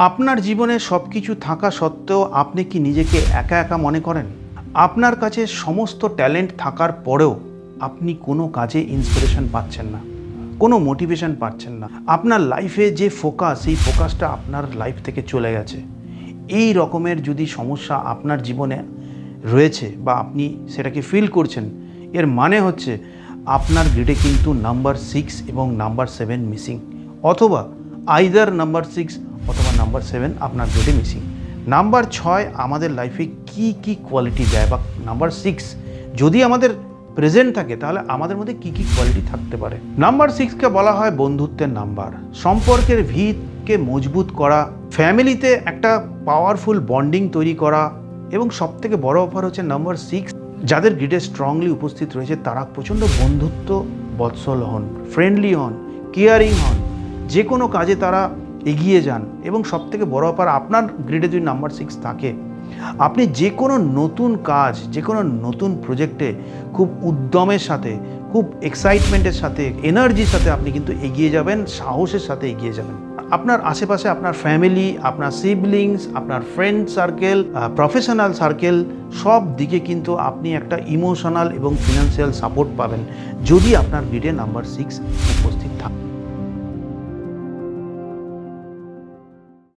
আপনার জীবনে সবকিছু থাকা সত্ত্বেও আপনি কি নিজেকে একা একা মনে করেন? আপনার কাছে সমস্ত ট্যালেন্ট থাকার পরেও আপনি কোনো কাজে ইন্সপিরেশন পাচ্ছেন না, কোনো মোটিভেশন পাচ্ছেন না। আপনার লাইফে যে ফোকাস, এই ফোকাসটা আপনার লাইফ থেকে চলে গেছে। এই রকমের যদি সমস্যা আপনার জীবনে রয়েছে বা আপনি সেটাকে ফিল করছেন, এর মানে হচ্ছে আপনার গ্রিডে কিন্তু নাম্বার 6 এবং নাম্বার 7 মিসিং, অথবা আইদার নাম্বার 6 অথবা নাম্বার 7 আপনার গ্রিডে মিসিং। নাম্বার 6 আমাদের লাইফে কি কোয়ালিটি দেয়, বা নাম্বার 6 যদি আমাদের প্রেজেন্ট থাকে তাহলে আমাদের মধ্যে কি কোয়ালিটি থাকতে পারে। নাম্বার 6কে বলা হয় বন্ধুত্বের নাম্বার, সম্পর্কের ভিতকে মজবুত করা, ফ্যামিলিতে একটা পাওয়ারফুল বন্ডিং তৈরি করা, এবং সবথেকে বড় অফার হচ্ছে নাম্বার 6 যাদের গ্রিডে স্ট্রংলি উপস্থিত রয়েছে তারা প্রচণ্ড বন্ধুত্ব বৎসল হন, ফ্রেন্ডলি হন, কেয়ারিং হন, যে কোনো কাজে তারা এগিয়ে যান। এবং সবথেকে বড় অফার, আপনার গ্রিডে যদি নাম্বার 6 থাকে, আপনি যে কোনো নতুন কাজ, যে কোনো নতুন প্রজেক্টে খুব উদ্যমের সাথে, খুব এক্সাইটমেন্টের সাথে, এনার্জির সাথে আপনি কিন্তু এগিয়ে যাবেন, সাহসের সাথে এগিয়ে যাবেন। আপনার আশেপাশে আপনার ফ্যামিলি, আপনার সিবলিংস, আপনার ফ্রেন্ড সার্কেল, প্রফেশনাল সার্কেল, সব দিকে কিন্তু আপনি একটা ইমোশনাল এবং ফিনান্সিয়াল সাপোর্ট পাবেন যদি আপনার গ্রিডে নাম্বার 6 উপস্থিত